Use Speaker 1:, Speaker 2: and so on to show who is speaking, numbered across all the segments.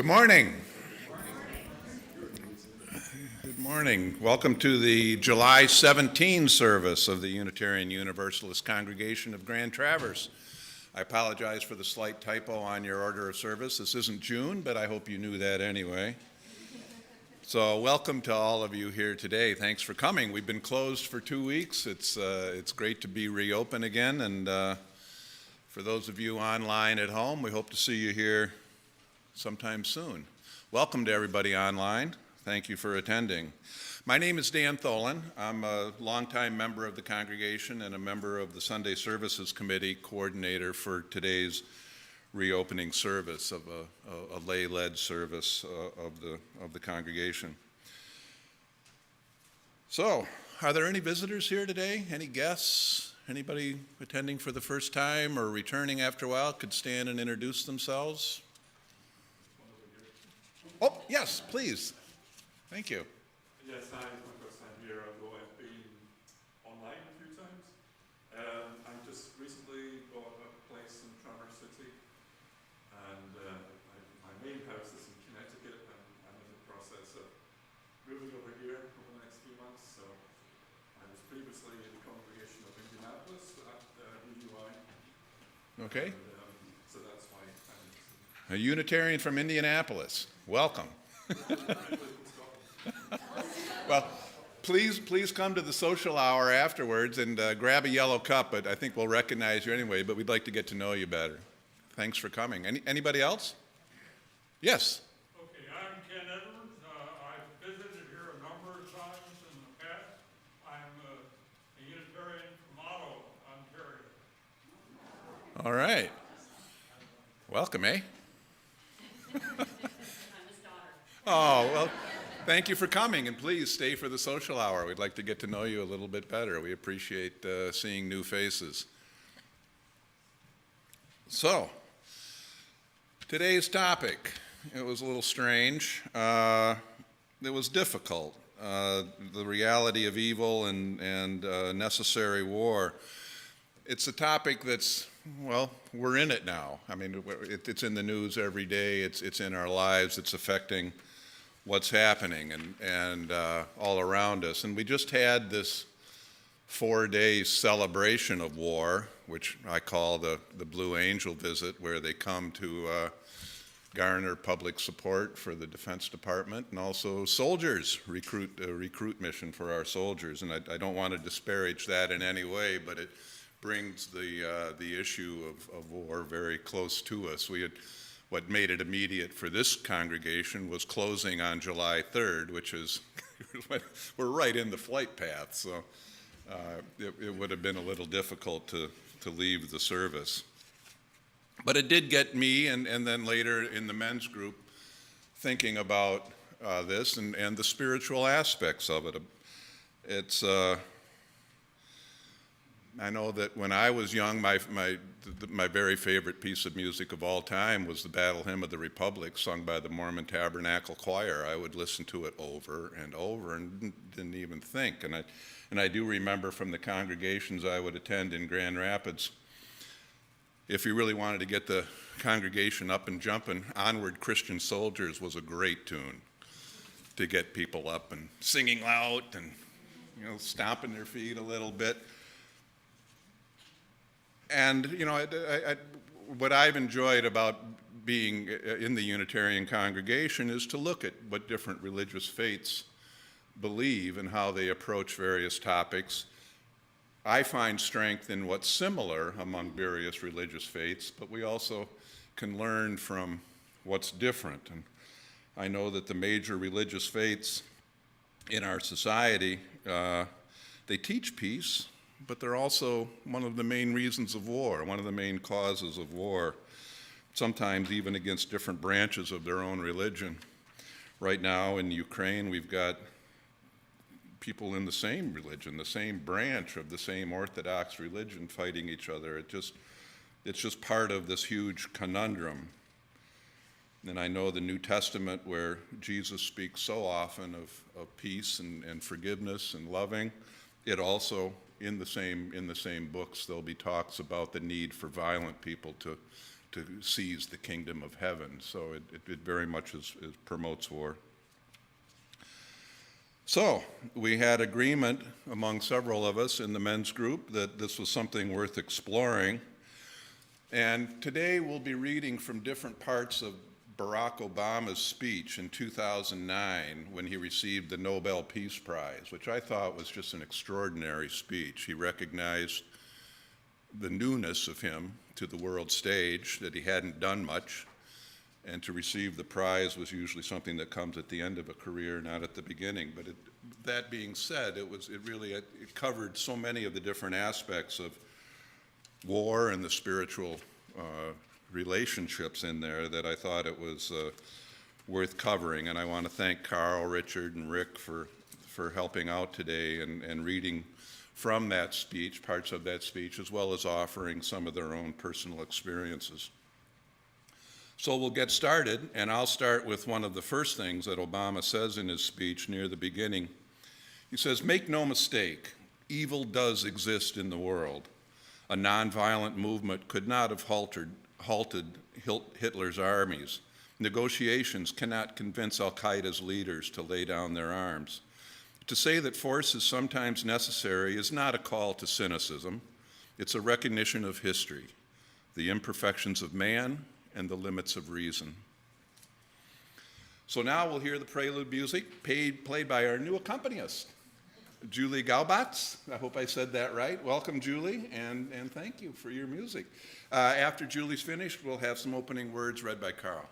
Speaker 1: Good morning. Good morning. Welcome to the July 17 service of the Unitarian Universalist Congregation of Grand Traverse. I apologize for the slight typo on your order of service. This isn't June, but I hope you knew that anyway. So welcome to all of you here today. Thanks for coming. We've been closed for 2 weeks. It's great to be reopened again, and for those of you online at home, we hope to see you here sometime soon. Welcome to everybody online. Thank you for attending. My name is Dan Tholen. I'm a longtime member of the congregation and a member of the Sunday Services Committee, coordinator for today's reopening service of a lay-led service of the congregation. So, are there any visitors here today? Any guests? Anybody attending for the first time or returning after a while could stand and introduce themselves? Oh, yes, please. Thank you.
Speaker 2: Yes, hi, it's my first time here, although I've been online a few times. I just recently bought a place in Traverse City, and my main house is in Connecticut, and I'm in the process of moving over here over the next few months. So I was previously in the congregation of Indianapolis at UUI.
Speaker 1: Okay.
Speaker 2: And, so that's why I'm
Speaker 1: A Unitarian from Indianapolis. Welcome. Well, please come to the social hour afterwards and grab a yellow cup, but I think we'll recognize you anyway, but we'd like to get to know you better. Thanks for coming. Anybody else? Yes.
Speaker 3: Okay, I'm Ken Edwards. I've visited here a number of times in the past. I'm a Unitarian from Oslo, Ontario.
Speaker 1: All right. Welcome, eh? Oh, well, thank you for coming, and please stay for the social hour. We'd like to get to know you a little bit better. We appreciate seeing new faces. So, today's topic, it was a little strange. It was difficult. The reality of evil and necessary war. It's a topic that's, well, we're in it now. I mean, it's in the news every day. It's in our lives. It's affecting what's happening and all around us. And we just had this 4-day celebration of war, which I call the Blue Angel visit, where they come to garner public support for the Defense Department, and also soldiers, recruit mission for our soldiers. And I don't want to disparage that in any way, but it brings the issue of war very close to us. What made it immediate for this congregation was closing on July 3rd, which is, we're right in the flight path, so it would have been a little difficult to leave the service. But it did get me, and then later in the men's group, thinking about this and the spiritual aspects of it. It's I know that when I was young, my very favorite piece of music of all time was the Battle Hymn of the Republic, sung by the Mormon Tabernacle Choir. I would listen to it over and over and didn't even think. And I do remember from the congregations I would attend in Grand Rapids, if you really wanted to get the congregation up and jumping, Onward Christian Soldiers was a great tune to get people up and singing loud and, stomping their feet a little bit. And, what I've enjoyed about being in the Unitarian congregation is to look at what different religious faiths believe and how they approach various topics. I find strength in what's similar among various religious faiths, but we also can learn from what's different. And I know that the major religious faiths in our society, they teach peace, but they're also one of the main reasons of war, one of the main causes of war, sometimes even against different branches of their own religion. Right now in Ukraine, we've got people in the same religion, the same branch of the same Orthodox religion fighting each other. It's just part of this huge conundrum. And I know the New Testament, where Jesus speaks so often of peace and forgiveness and loving, it also in the same books, there'll be talks about the need for violent people to to seize the kingdom of heaven. So it very much promotes war. So we had agreement among several of us in the men's group that this was something worth exploring. And today we'll be reading from different parts of Barack Obama's speech in 2009 when he received the Nobel Peace Prize, which I thought was just an extraordinary speech. He recognized the newness of him to the world stage, that he hadn't done much, and to receive the prize was usually something that comes at the end of a career, not at the beginning. But that being said, it covered so many of the different aspects of war and the spiritual relationships in there that I thought it was worth covering. And I want to thank Carl, Richard, and Rick for helping out today and reading from that speech, parts of that speech, as well as offering some of their own personal experiences. So we'll get started, and I'll start with one of the first things that Obama says in his speech near the beginning. He says, "Make no mistake, evil does exist in the world. A nonviolent movement could not have halted Hitler's armies. Negotiations cannot convince al-Qaeda's leaders to lay down their arms. To say that force is sometimes necessary is not a call to cynicism. It's a recognition of history, the imperfections of man, and the limits of reason." So now we'll hear the prelude music played by our new accompanist, Julie Gaubatz. I hope I said that right. Welcome, Julie, and thank you for your music. After Julie's finished, we'll have some opening words read by Carl.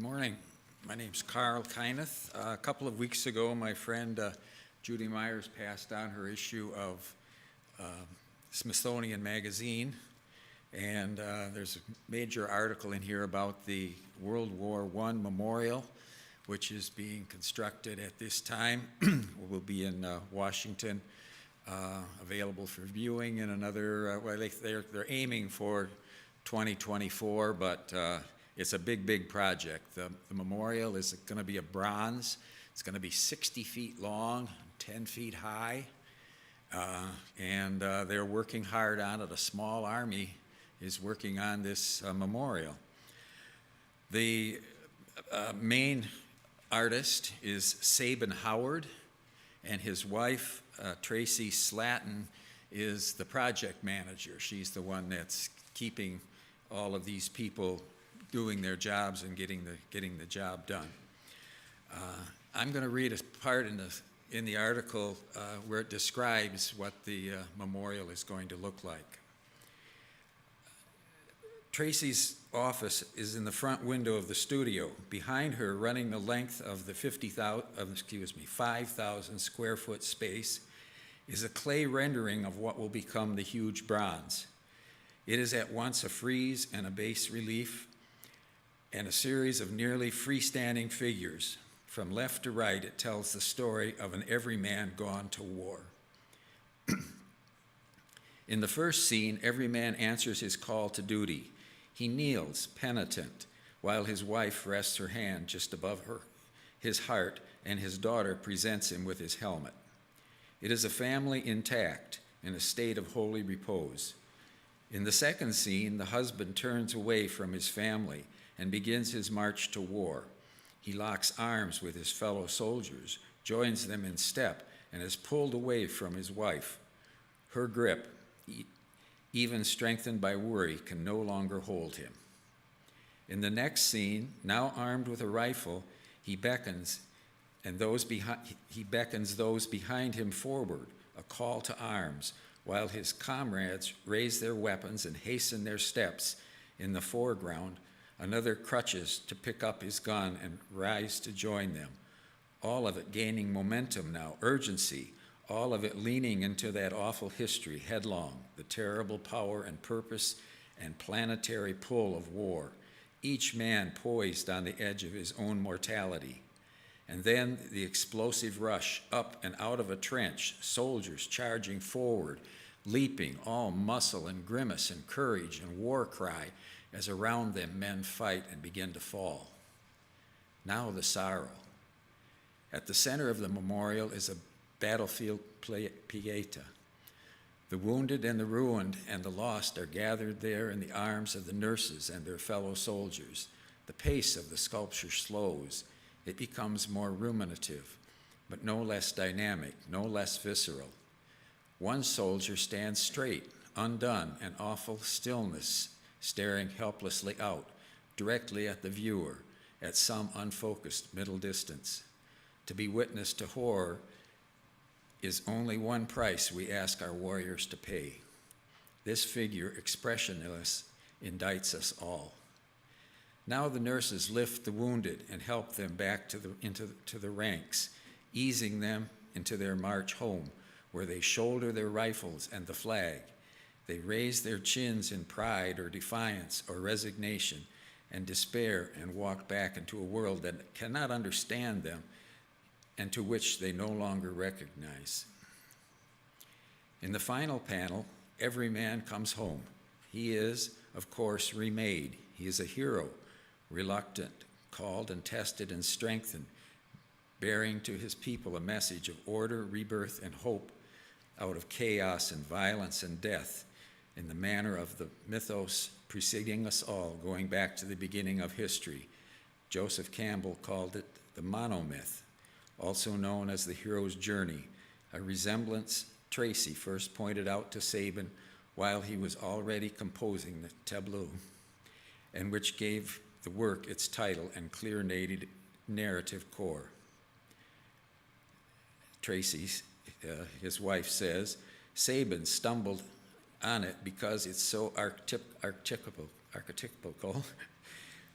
Speaker 4: morning. My name's Carl Kyneth. A couple of weeks ago, my friend Judy Myers passed on her issue of Smithsonian Magazine, and there's a major article in here about the World War I Memorial, which is being constructed at this time. Will be in Washington, available for viewing in another, well, they're aiming for 2024, but it's a big project. The memorial is going to be a bronze. It's going to be 60 feet long, 10 feet high, and they're working hard on it. A small army is working on this memorial. The main artist is Sabin Howard, and his wife, Tracy Slatton, is the project manager. She's the one that's keeping all of these people doing their jobs and getting the job done. I'm going to read a part in the article where it describes what the memorial is going to look like. Tracy's office is in the front window of the studio. Behind her, running the length of the 5,000 square foot space, is a clay rendering of what will become the huge bronze. It is at once a frieze and a bas relief and a series of nearly freestanding figures. From left to right, it tells the story of an everyman gone to war. In the first scene, every man answers his call to duty. He kneels, penitent, while his wife rests her hand just above his heart, and his daughter presents him with his helmet. It is a family intact, in a state of holy repose. In the second scene, the husband turns away from his family and begins his march to war. He locks arms with his fellow soldiers, joins them in step, and is pulled away from his wife. Her grip, even strengthened by worry, can no longer hold him. In the next scene, now armed with a rifle, he beckons those behind him forward, a call to arms, while his comrades raise their weapons and hasten their steps. In the foreground, another crutches to pick up his gun and rise to join them. All of it gaining momentum now, urgency, all of it leaning into that awful history headlong, the terrible power and purpose and planetary pull of war, each man poised on the edge of his own mortality. And then the explosive rush up and out of a trench, soldiers charging forward, leaping, all muscle and grimace and courage and war cry, as around them men fight and begin to fall. Now the sorrow. At the center of the memorial is a battlefield pieta. The wounded and the ruined and the lost are gathered there in the arms of the nurses and their fellow soldiers. The pace of the sculpture slows. It becomes more ruminative, but no less dynamic, no less visceral. One soldier stands straight, undone, in awful stillness, staring helplessly out, directly at the viewer, at some unfocused middle distance. To be witness to horror is only one price we ask our warriors to pay. This figure, expressionless, indicts us all. Now the nurses lift the wounded and help them back into the ranks, easing them into their march home, where they shoulder their rifles and the flag. They raise their chins in pride or defiance or resignation and despair and walk back into a world that cannot understand them and to which they no longer recognize. In the final panel, every man comes home. He is, of course, remade. He is a hero, reluctant, called and tested and strengthened, bearing to his people a message of order, rebirth, and hope out of chaos and violence and death, in the manner of the mythos preceding us all, going back to the beginning of history. Joseph Campbell called it the Monomyth, also known as the hero's journey, a resemblance Tracy first pointed out to Sabin while he was already composing the tableau, and which gave the work its title and clear narrative core. Tracy, his wife, says, Sabin stumbled on it because it's so archetypical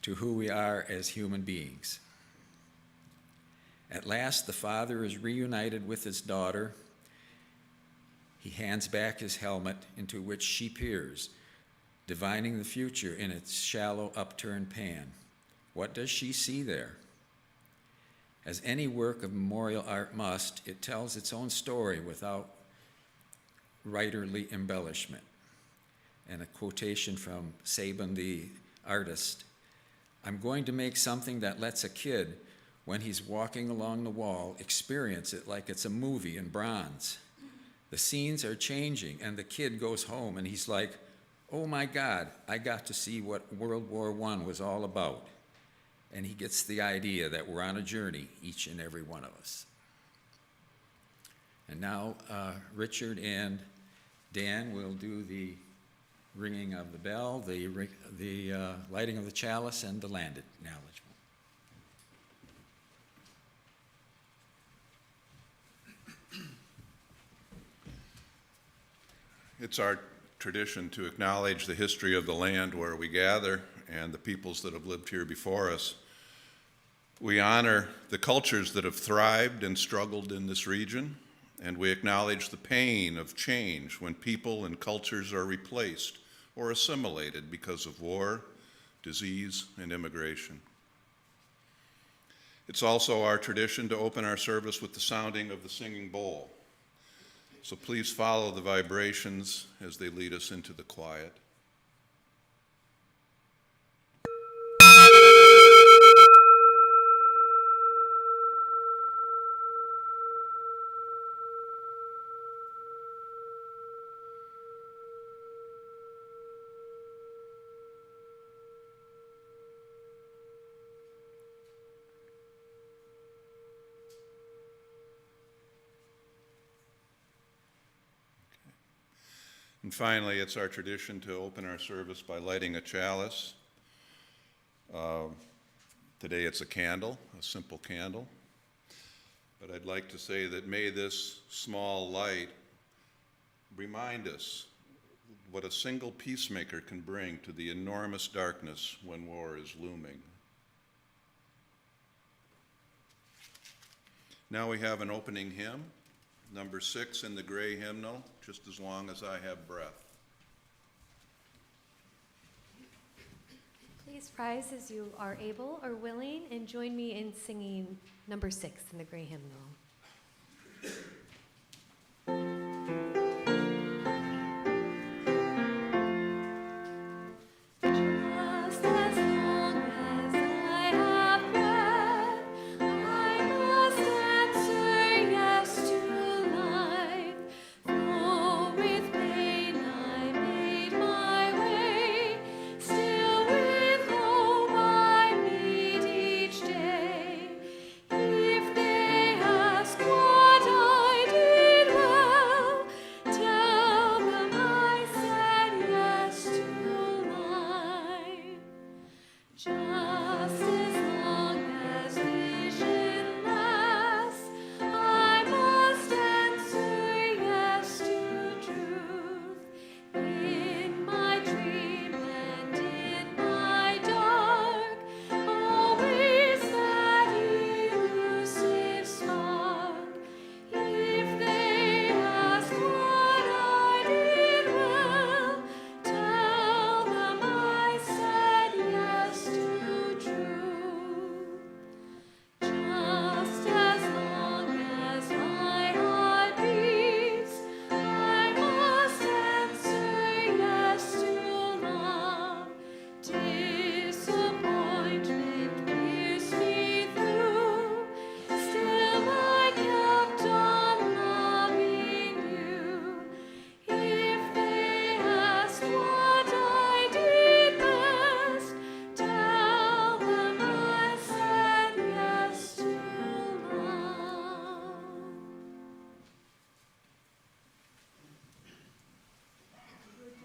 Speaker 4: to who we are as human beings. At last, the father is reunited with his daughter. He hands back his helmet, into which she peers, divining the future in its shallow, upturned pan. What does she see there? As any work of memorial art must, it tells its own story without writerly embellishment. And a quotation from Sabin, the artist: "I'm going to make something that lets a kid, when he's walking along the wall, experience it like it's a movie in bronze. The scenes are changing, and the kid goes home, and he's like, oh my God, I got to see what World War I was all about." And he gets the idea that we're on a journey, each and every one of us. And now Richard and Dan will do the ringing of the bell, the lighting of the chalice, and the land acknowledgement.
Speaker 1: It's our tradition to acknowledge the history of the land where we gather and the peoples that have lived here before us. We honor the cultures that have thrived and struggled in this region, and we acknowledge the pain of change when people and cultures are replaced or assimilated because of war, disease, and immigration. It's also our tradition to open our service with the sounding of the singing bowl. So please follow the vibrations as they lead us into the quiet. And finally, it's our tradition to open our service by lighting a chalice. Today it's a candle, a simple candle. But I'd like to say that may this small light remind us what a single peacemaker can bring to the enormous darkness when war is looming. Now we have an opening hymn. Number 6 in the gray hymnal, just as long as I have breath.
Speaker 5: Please rise as you are able or willing and join me in singing number 6 in the gray hymnal.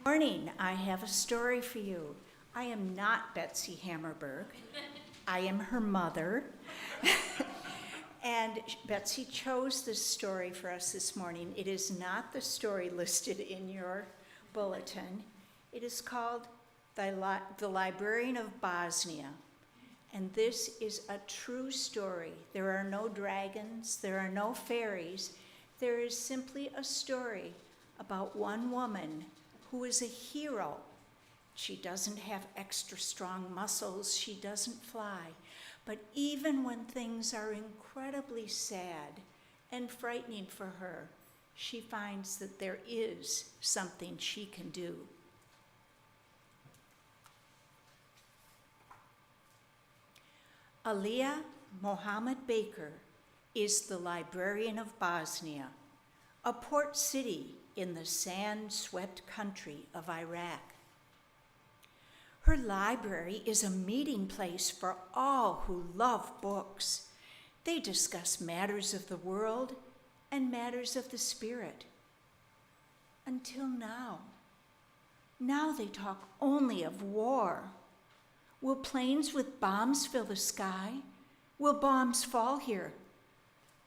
Speaker 6: Morning, I have a story for you. I am not Betsy Hammerberg. I am her mother. And Betsy chose this story for us this morning. It is not the story listed in your bulletin. It is called The Librarian of Bosnia And this is a true story. There are no dragons, there are no fairies. There is simply a story about one woman who is a hero. She doesn't have extra strong muscles, she doesn't fly. But even when things are incredibly sad and frightening for her, she finds that there is something she can do. Aliyah Mohammed Baker is the librarian of Bosnia, a port city in the sand-swept country of Iraq. Her library is a meeting place for all who love books. They discuss matters of the world and matters of the spirit. Until now. Now they talk only of war. Will planes with bombs fill the sky? Will bombs fall here?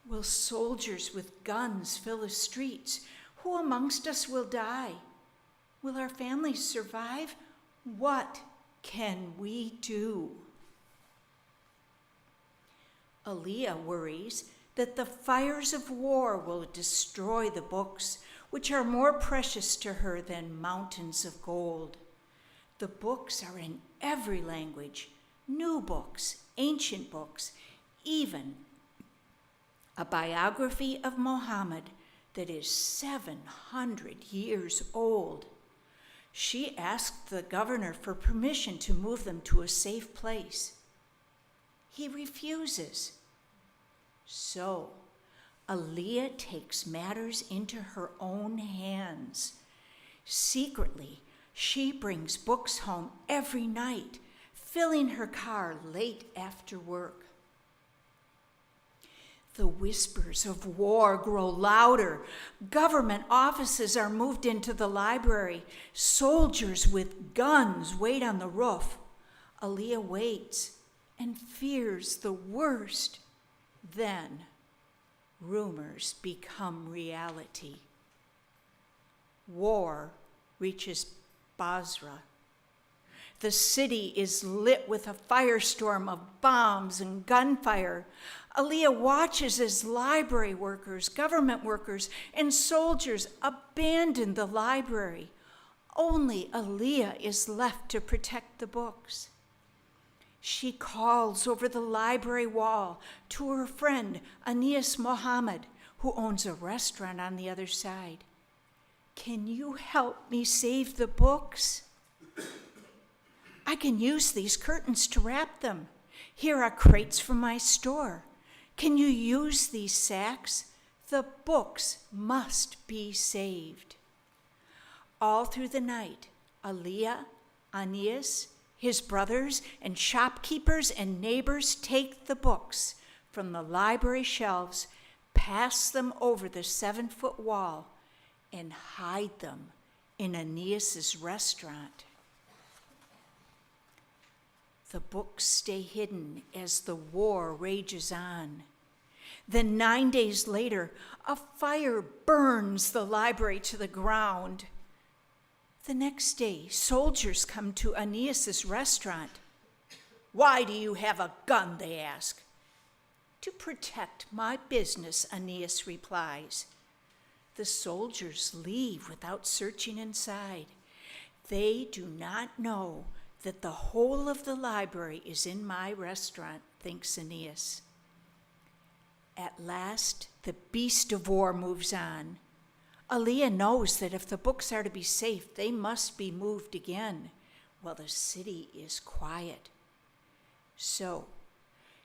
Speaker 6: Will soldiers with guns fill the streets? Who amongst us will die? Will our families survive? What can we do? Aliyah worries that the fires of war will destroy the books, which are more precious to her than mountains of gold. The books are in every language, new books, ancient books, even a biography of Muhammad that is 700 years old. She asked the governor for permission to move them to a safe place. He refuses. So, Aliyah takes matters into her own hands. Secretly, she brings books home every night, filling her car late after work. The whispers of war grow louder. Government offices are moved into the library. Soldiers with guns wait on the roof. Aliyah waits and fears the worst. Then, rumors become reality. War reaches Basra. The city is lit with a firestorm of bombs and gunfire. Aliyah watches as library workers, government workers, and soldiers abandon the library. Only Aliyah is left to protect the books. She calls over the library wall to her friend, Anis Mohammed, who owns a restaurant on the other side. Can you help me save the books? I can use these curtains to wrap them. Here are crates from my store. Can you use these sacks? The books must be saved. All through the night, Aliyah, Anis, his brothers, and shopkeepers and neighbors take the books from the library shelves, pass them over the 7-foot wall, and hide them in Aeneas's restaurant. The books stay hidden as the war rages on. Then 9 days later, a fire burns the library to the ground. The next day, soldiers come to Aeneas's restaurant. "Why do you have a gun?" they ask. "To protect my business," Aeneas replies. The soldiers leave without searching inside. They do not know that the whole of the library is in my restaurant, thinks Aeneas. At last, the beast of war moves on. Aliyah knows that if the books are to be safe, they must be moved again while the city is quiet. So,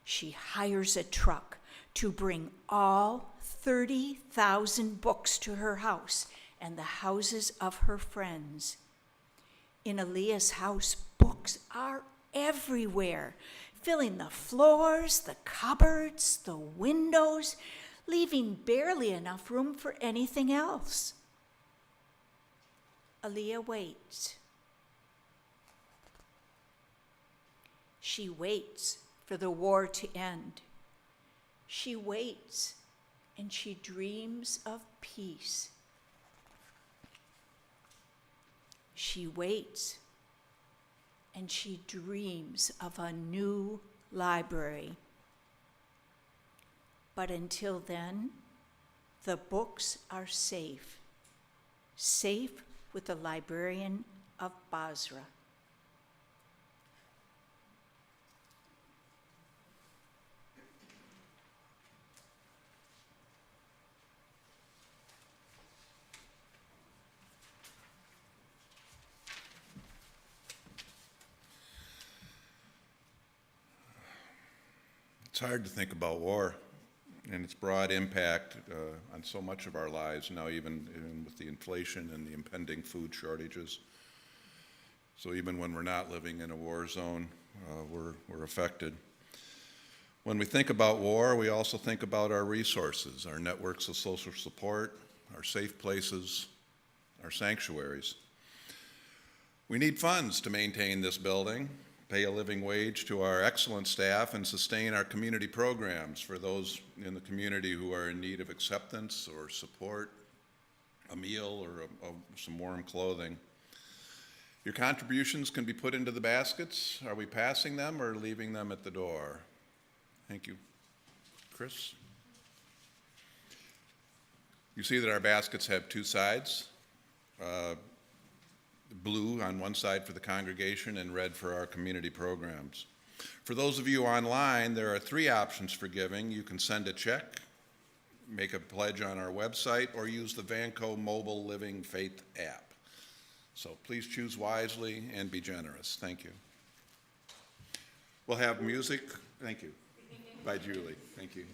Speaker 6: she hires a truck to bring all 30,000 books to her house and the houses of her friends. In Aliyah's house, books are everywhere, filling the floors, the cupboards, the windows, leaving barely enough room for anything else. Aliyah waits. She waits for the war to end. She waits and she dreams of peace. She waits and she dreams of a new library. But until then, the books are safe. Safe with the librarian of Basra.
Speaker 1: It's hard to think about war and its broad impact on so much of our lives now, even with the inflation and the impending food shortages. So even when we're not living in a war zone, we're affected. When we think about war, we also think about our resources, our networks of social support, our safe places, our sanctuaries. We need funds to maintain this building, pay a living wage to our excellent staff, and sustain our community programs for those in the community who are in need of acceptance or support, a meal, or some warm clothing. Your contributions can be put into the baskets. Are we passing them or leaving them at the door? Thank you. Chris? You see that our baskets have two sides. Blue on one side for the congregation and red for our community programs. For those of you online, there are three options for giving. You can send a check, make a pledge on our website, or use the Vanco Mobile Living Faith app. So please choose wisely and be generous. Thank you. We'll have music. Thank you. By Julie. Thank you.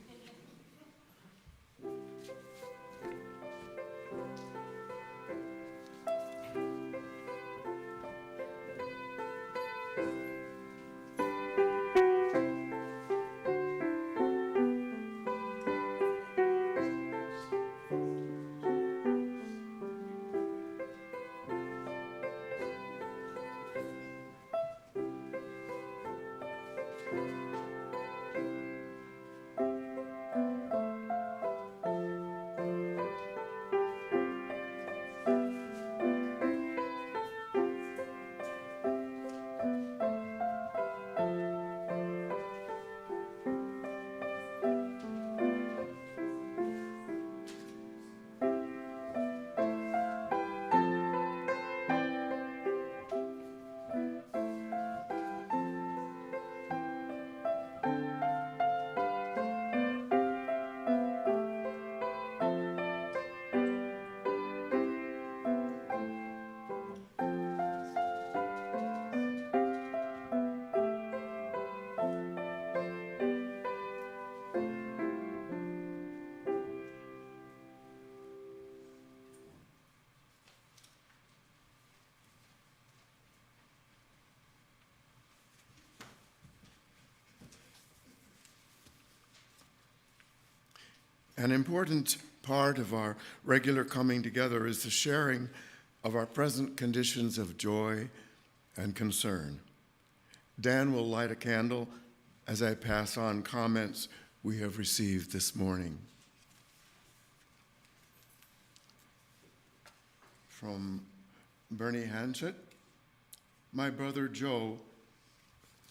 Speaker 7: An important part of our regular coming together is the sharing of our present conditions of joy and concern. Dan will light a candle as I pass on comments we have received this morning. From Bernie Hanchett, my brother Joe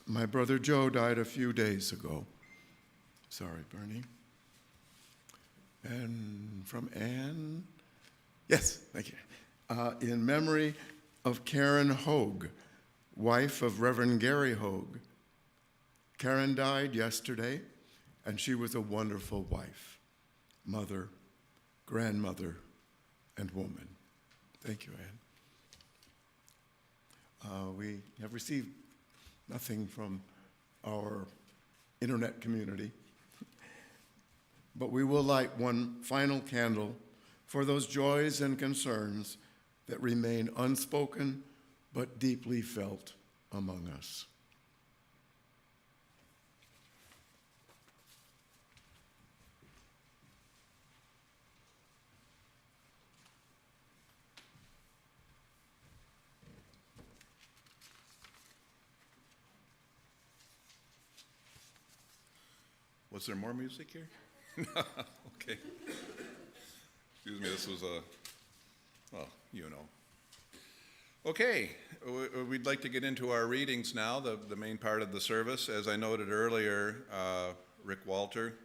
Speaker 7: died a few days ago. Sorry, Bernie. And from Anne, yes, thank you. In memory of Karen Hogue, wife of Reverend Gary Hogue. Karen died yesterday, and she was a wonderful wife, mother, grandmother, and woman. Thank you, Anne. We have received nothing from our internet community, but we will light one final candle for those joys and concerns that remain unspoken but deeply felt among us.
Speaker 1: Was there more music here? Okay. Excuse me, this was well, you know. Okay, we'd like to get into our readings now, the main part of the service. As I noted earlier, Rick Walter,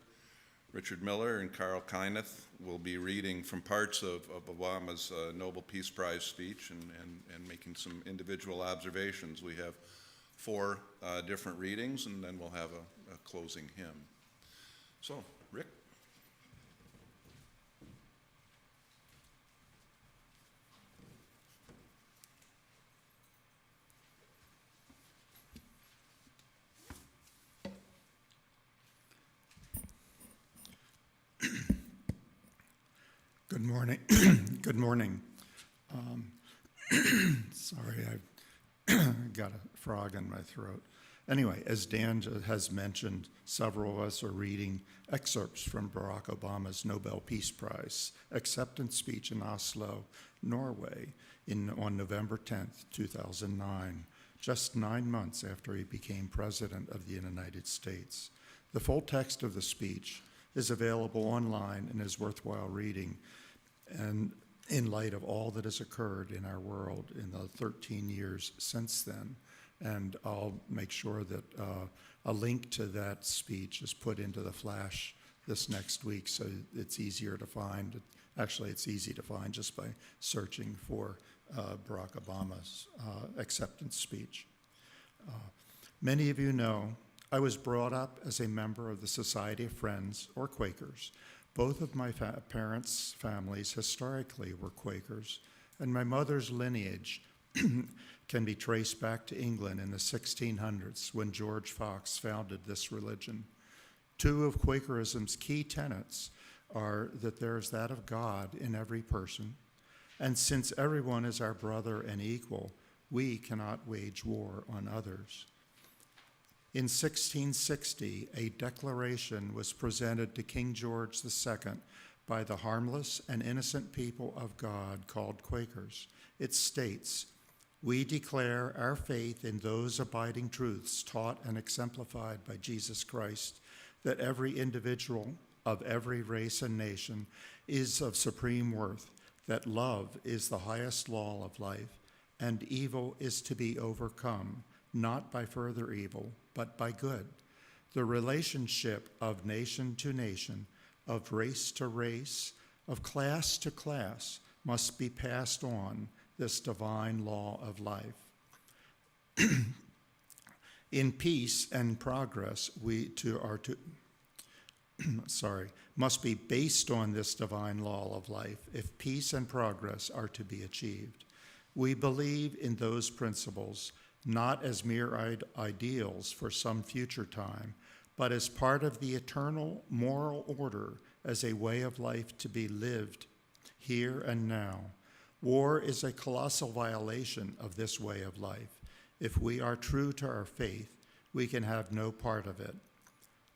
Speaker 1: Richard Miller, and Carl Kyneth will be reading from parts of Obama's Nobel Peace Prize speech and making some individual observations. We have 4 different readings, and then we'll have a closing hymn. So, Rick?
Speaker 8: Good morning. Good morning. Sorry, I've got a frog in my throat. Anyway, as Dan has mentioned, several of us are reading excerpts from Barack Obama's Nobel Peace Prize acceptance speech in Oslo, Norway, on November 10th, 2009, just 9 months after he became President of the United States. The full text of the speech is available online and is worthwhile reading, and in light of all that has occurred in our world in the 13 years since then. And I'll make sure that a link to that speech is put into the flash this next week so it's easier to find. Actually, it's easy to find just by searching for Barack Obama's acceptance speech. Many of you know I was brought up as a member of the Society of Friends, or Quakers. Both of my parents' families historically were Quakers, and my mother's lineage can be traced back to England in the 1600s when George Fox founded this religion. 2 of Quakerism's key tenets are that there is that of God in every person, and since everyone is our brother and equal, we cannot wage war on others. In 1660, a declaration was presented to King George II by the harmless and innocent people of God called Quakers. It states, "We declare our faith in those abiding truths taught and exemplified by Jesus Christ, that every individual of every race and nation is of supreme worth, that love is the highest law of life, and evil is to be overcome, not by further evil, but by good. The relationship of nation to nation, of race to race, of class to class must be passed on, this divine law of life. In peace and progress, must be based on this divine law of life if peace and progress are to be achieved. We believe in those principles not as mere ideals for some future time, but as part of the eternal moral order, as a way of life to be lived here and now. War is a colossal violation of this way of life. If we are true to our faith, we can have no part of it.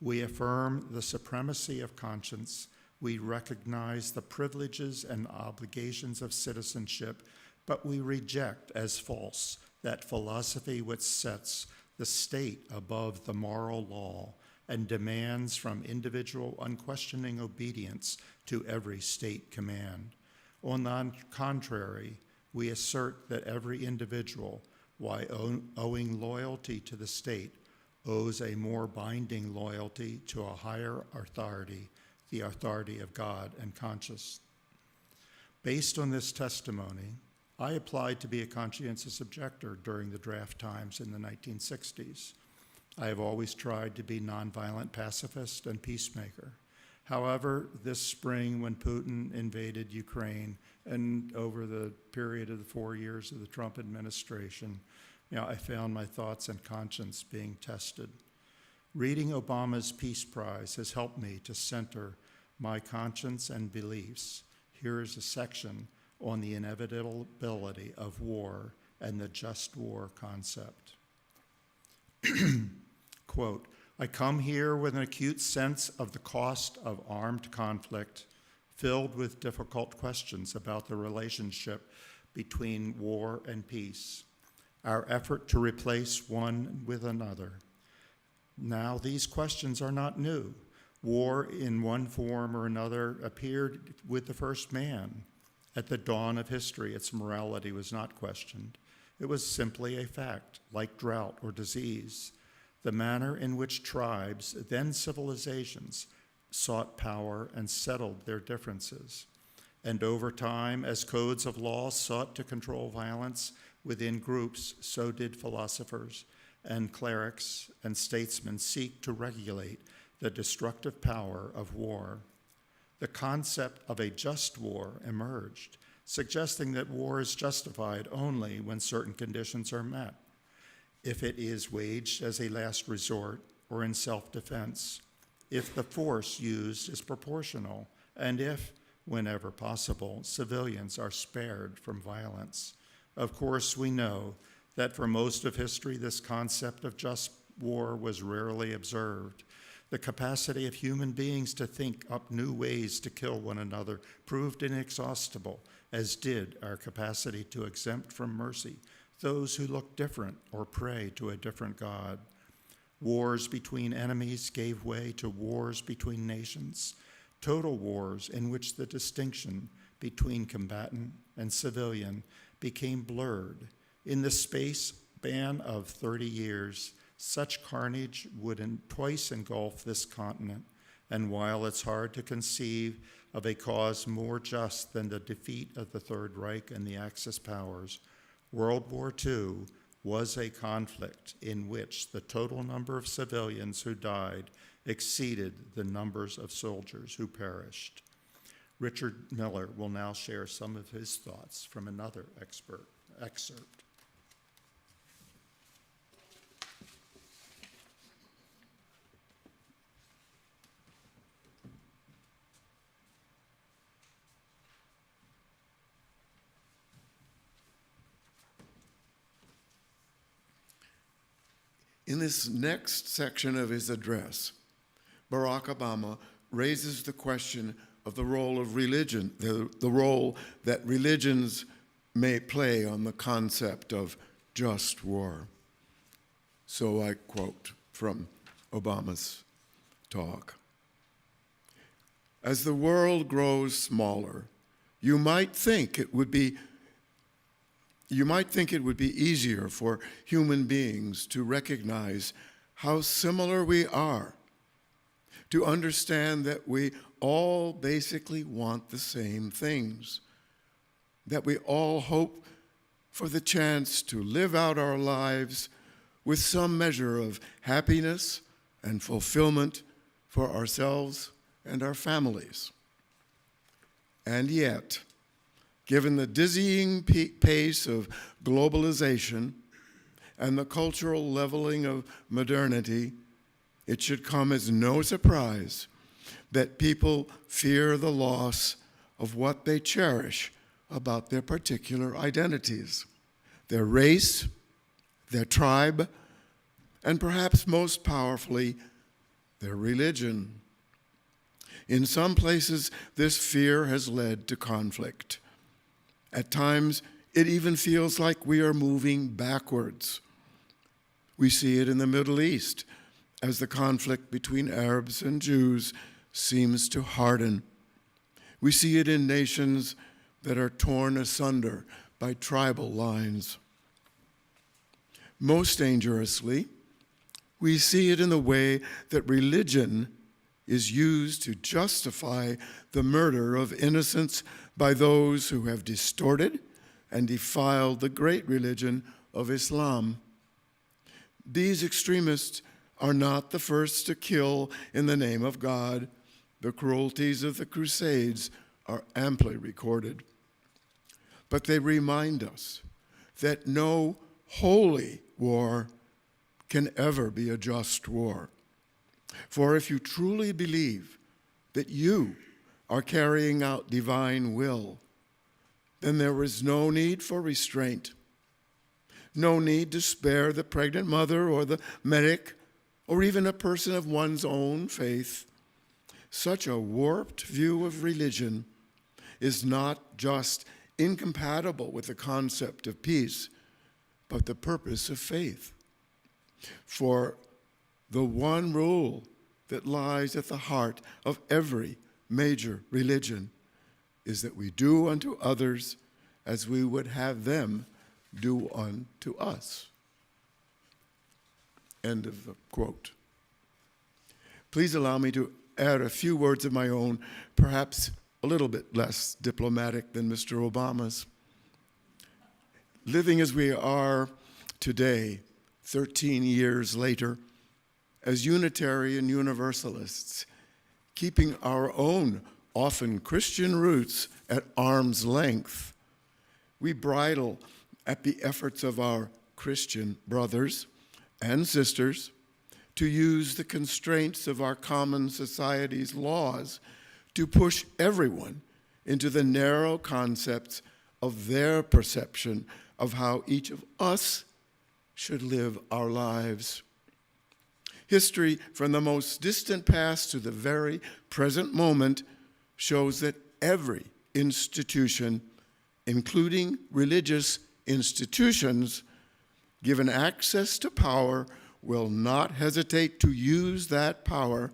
Speaker 8: We affirm the supremacy of conscience. We recognize the privileges and obligations of citizenship, but we reject as false that philosophy which sets the state above the moral law and demands from individual unquestioning obedience to every state command. On the contrary, we assert that every individual, while owing loyalty to the state, owes a more binding loyalty to a higher authority, the authority of God and conscience. Based on this testimony, I applied to be a conscientious objector during the draft times in the 1960s. I have always tried to be nonviolent pacifist and peacemaker. However, this spring when Putin invaded Ukraine and over the period of the 4 years of the Trump administration, I found my thoughts and conscience being tested. Reading Obama's Peace Prize has helped me to center my conscience and beliefs. Here is a section on the inevitability of war and the just war concept. Quote, I come here with an acute sense of the cost of armed conflict, filled with difficult questions about the relationship between war and peace, our effort to replace one with another. Now, these questions are not new. War in one form or another appeared with the first man. At the dawn of history, its morality was not questioned. It was simply a fact, like drought or disease. The manner in which tribes, then civilizations, sought power and settled their differences. And over time, as codes of law sought to control violence within groups, so did philosophers and clerics and statesmen seek to regulate the destructive power of war. The concept of a just war emerged, suggesting that war is justified only when certain conditions are met. If it is waged as a last resort or in self-defense, if the force used is proportional, and if, whenever possible, civilians are spared from violence. Of course, we know that for most of history, this concept of just war was rarely observed. The capacity of human beings to think up new ways to kill one another proved inexhaustible, as did our capacity to exempt from mercy those who look different or pray to a different God. Wars between enemies gave way to wars between nations, total wars in which the distinction between combatant and civilian became blurred. In the span of 30 years, such carnage would twice engulf this continent, and while it's hard to conceive of a cause more just than the defeat of the Third Reich and the Axis powers, World War II was a conflict in which the total number of civilians who died exceeded the numbers of soldiers who perished. Richard Miller will now share some of his thoughts from another excerpt.
Speaker 7: In this next section of his address, Barack Obama raises the question of the role of religion, the role that religions may play on the concept of just war. So I quote from Obama's talk. As the world grows smaller, you might think it would be easier for human beings to recognize how similar we are, to understand that we all basically want the same things, that we all hope for the chance to live out our lives with some measure of happiness and fulfillment for ourselves and our families. And yet, given the dizzying pace of globalization and the cultural leveling of modernity, it should come as no surprise that people fear the loss of what they cherish about their particular identities, their race, their tribe, and perhaps most powerfully, their religion. In some places, this fear has led to conflict. At times, it even feels like we are moving backwards. We see it in the Middle East as the conflict between Arabs and Jews seems to harden. We see it in nations that are torn asunder by tribal lines. Most dangerously, we see it in the way that religion is used to justify the murder of innocents by those who have distorted and defiled the great religion of Islam. These extremists are not the first to kill in the name of God. The cruelties of the Crusades are amply recorded. But they remind us that no holy war can ever be a just war. For if you truly believe that you are carrying out divine will, then there is no need for restraint, no need to spare the pregnant mother or the medic or even a person of one's own faith. Such a warped view of religion is not just incompatible with the concept of peace, but the purpose of faith. For the one rule that lies at the heart of every major religion is that we do unto others as we would have them do unto us. End of the quote. Please allow me to add a few words of my own, perhaps a little bit less diplomatic than Mr. Obama's. Living as we are today, 13 years later, as Unitarian Universalists, keeping our own often Christian roots at arm's length, we bridle at the efforts of our Christian brothers and sisters to use the constraints of our common society's laws to push everyone into the narrow concepts of their perception of how each of us should live our lives. History, from the most distant past to the very present moment, shows that every institution, including religious institutions, given access to power, will not hesitate to use that power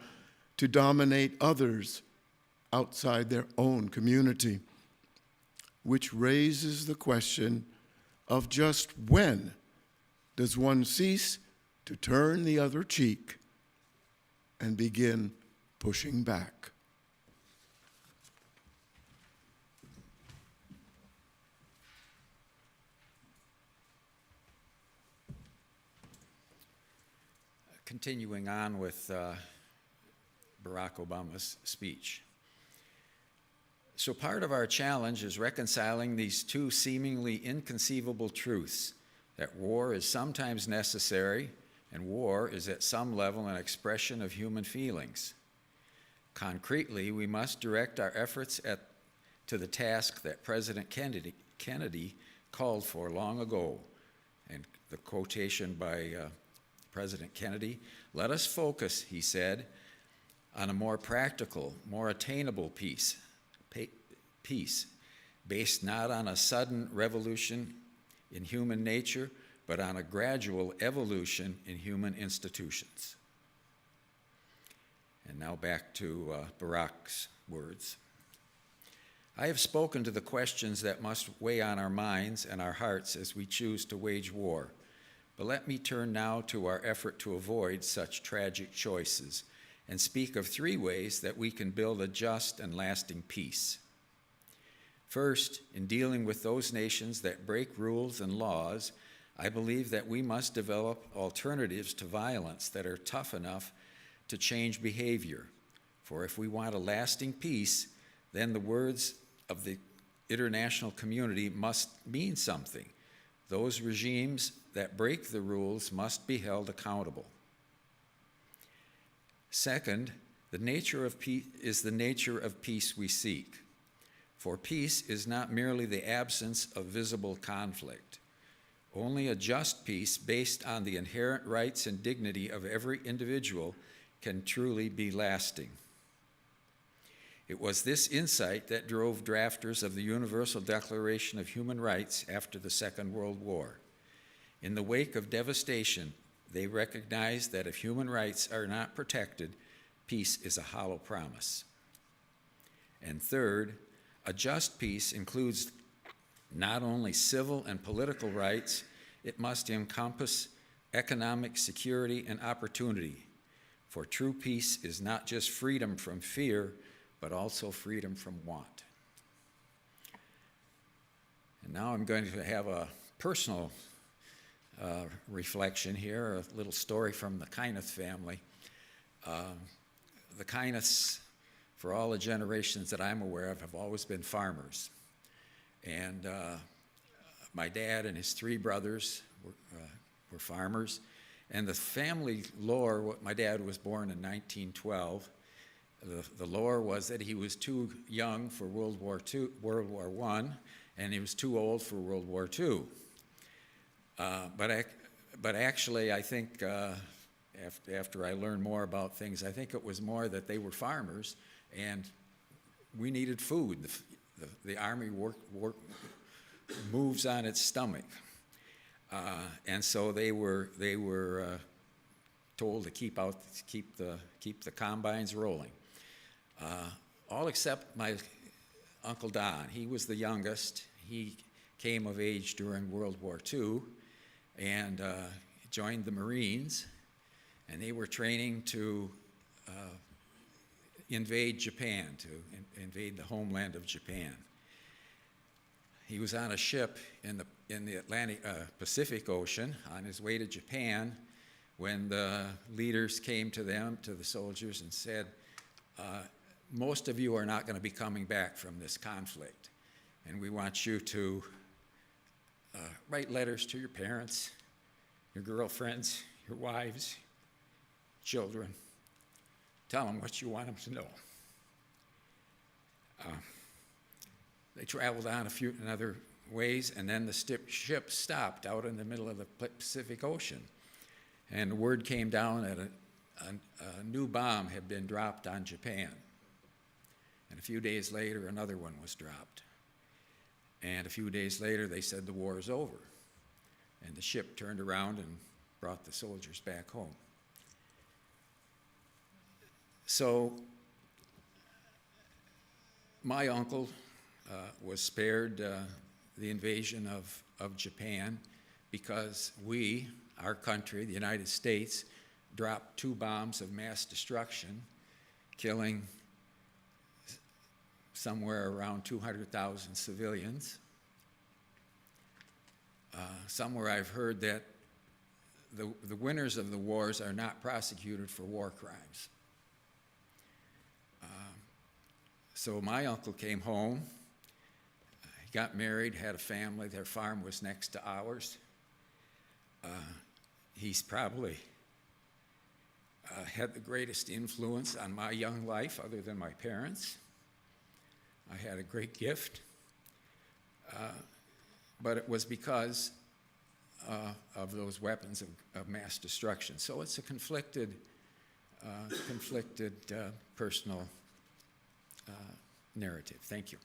Speaker 7: to dominate others outside their own community, which raises the question of just when does one cease to turn the other cheek and begin pushing back.
Speaker 4: Continuing on with Barack Obama's speech. So part of our challenge is reconciling these two seemingly inconceivable truths, that war is sometimes necessary and war is at some level an expression of human feelings. Concretely, we must direct our efforts to the task that President Kennedy called for long ago. And the quotation by President Kennedy, "Let us focus," he said, "on a more practical, more attainable peace based not on a sudden revolution in human nature, but on a gradual evolution in human institutions." And now back to Barack's words. "I have spoken to the questions that must weigh on our minds and our hearts as we choose to wage war. But let me turn now to our effort to avoid such tragic choices and speak of three ways that we can build a just and lasting peace. First, in dealing with those nations that break rules and laws, I believe that we must develop alternatives to violence that are tough enough to change behavior. For if we want a lasting peace, then the words of the international community must mean something. Those regimes that break the rules must be held accountable. Second, the nature of peace is the nature of peace we seek. For peace is not merely the absence of visible conflict. Only a just peace based on the inherent rights and dignity of every individual can truly be lasting. It was this insight that drove drafters of the Universal Declaration of Human Rights after the Second World War. In the wake of devastation, they recognized that if human rights are not protected, peace is a hollow promise. And third, a just peace includes not only civil and political rights, it must encompass economic security and opportunity. For true peace is not just freedom from fear, but also freedom from want. And now I'm going to have a personal reflection here, a little story from the Kyneth family. The Kyneths, for all the generations that I'm aware of, have always been farmers. And my dad and his three brothers were farmers. And the family lore, my dad was born in 1912. The lore was that he was too young for World War I, and he was too old for World War II. But actually, I think after I learned more about things, I think it was more that they were farmers, and we needed food. The Army moves on its stomach, and so they were told to keep the combines rolling. All except my Uncle Don. He was the youngest. He came of age during World War II and joined the Marines, and they were training to invade Japan, to invade the homeland of Japan. He was on a ship in the Pacific Ocean on his way to Japan when the leaders came to them, to the soldiers, and said, most of you are not going to be coming back from this conflict, and we want you to write letters to your parents, your girlfriends, your wives, children. Tell them what you want them to know. They traveled on in other ways, and then the ship stopped out in the middle of the Pacific Ocean. And word came down that a new bomb had been dropped on Japan. And a few days later, another one was dropped. And a few days later, they said the war is over. And the ship turned around and brought the soldiers back home. So my uncle was spared the invasion of Japan because our country, the United States, dropped 2 bombs of mass destruction, killing somewhere around 200,000 civilians. Somewhere I've heard that the winners of the wars are not prosecuted for war crimes. So my uncle came home, he got married, had a family, their farm was next to ours. He's probably had the greatest influence on my young life other than my parents. I had a great gift, but it was because of those weapons of mass destruction. So it's a conflicted personal narrative. Thank you.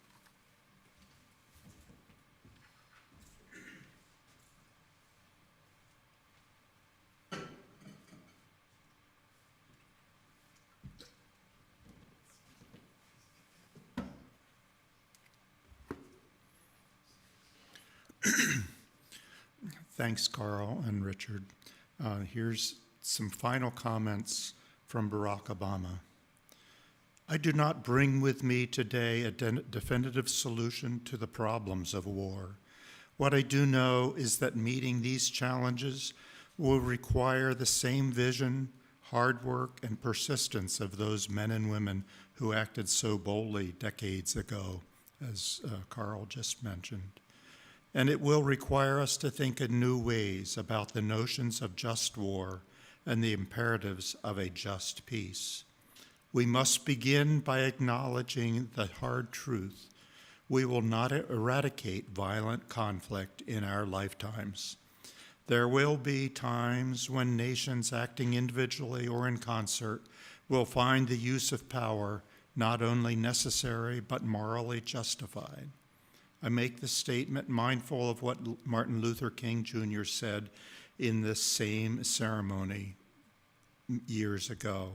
Speaker 8: Thanks, Carl and Richard. Here's some final comments from Barack Obama. I do not bring with me today a definitive solution to the problems of war. What I do know is that meeting these challenges will require the same vision, hard work, and persistence of those men and women who acted so boldly decades ago, as Carl just mentioned. And it will require us to think in new ways about the notions of just war and the imperatives of a just peace. We must begin by acknowledging the hard truth. We will not eradicate violent conflict in our lifetimes. There will be times when nations acting individually or in concert will find the use of power not only necessary but morally justified. I make this statement mindful of what Martin Luther King Jr. said in this same ceremony years ago.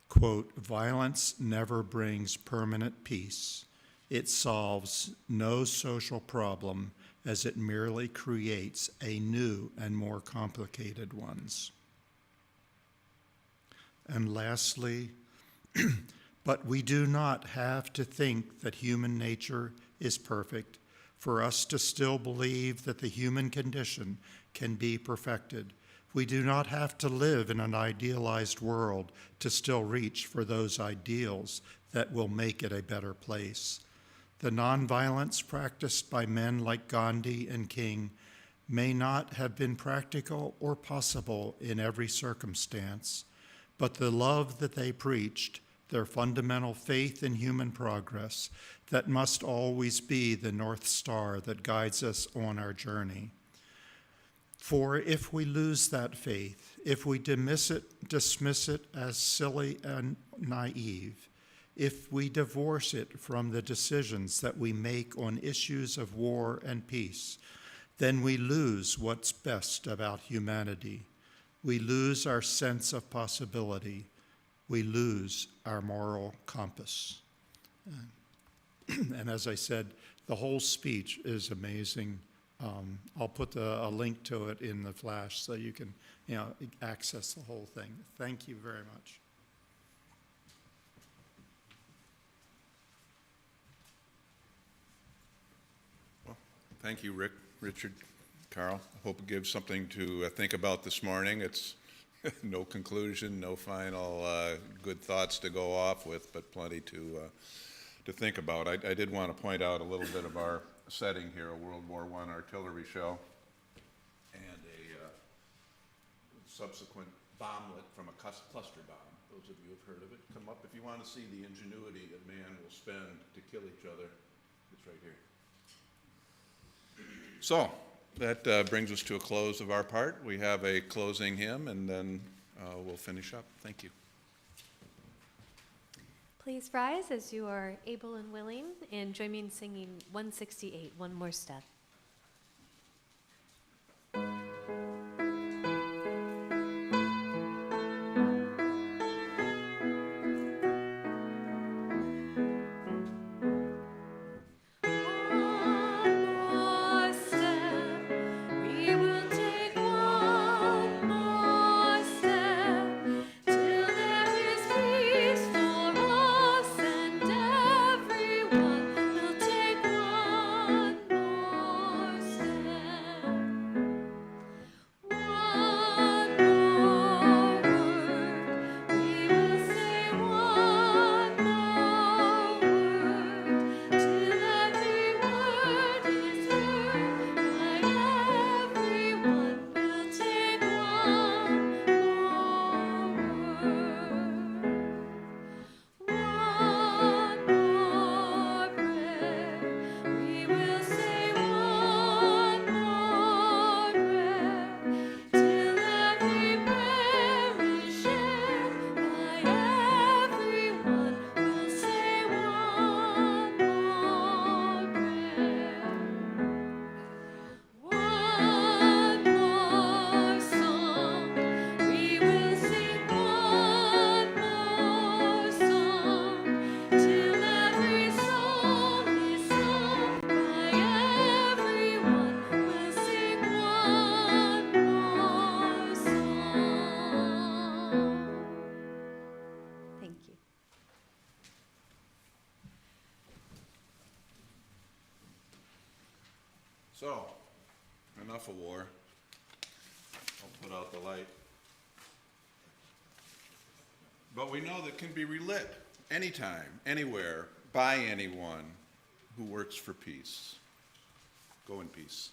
Speaker 8: Quote, violence never brings permanent peace. It solves no social problem as it merely creates a new and more complicated ones. And lastly, but we do not have to think that human nature is perfect for us to still believe that the human condition can be perfected. We do not have to live in an idealized world to still reach for those ideals that will make it a better place. The nonviolence practiced by men like Gandhi and King may not have been practical or possible in every circumstance, but the love that they preached, their fundamental faith in human progress, that must always be the North Star that guides us on our journey. For if we lose that faith, if we dismiss it as silly and naive, if we divorce it from the decisions that we make on issues of war and peace, then we lose what's best about humanity. We lose our sense of possibility. We lose our moral compass. And as I said, The whole speech is amazing. I'll put a link to it in the flash so you can, access the whole thing. Thank you very much.
Speaker 1: Thank you, Richard, Carl. I hope it gives something to think about this morning. It's no conclusion, no final good thoughts to go off with, but plenty to think about. I did want to point out a little bit of our setting here, a World War I artillery show and a subsequent bomblet from a cluster bomb. Those of you who have heard of it, come up if you want to see the ingenuity that man will spend to kill each other. It's right here. So that brings us to a close of our part. We have a closing hymn, and then we'll finish up. Thank you.
Speaker 5: Please rise as you are able and willing, and join me in singing 168, One More Step.
Speaker 1: So, enough of war. I'll put out the light. But we know that can be relit anytime, anywhere, by anyone who works for peace. Go in peace.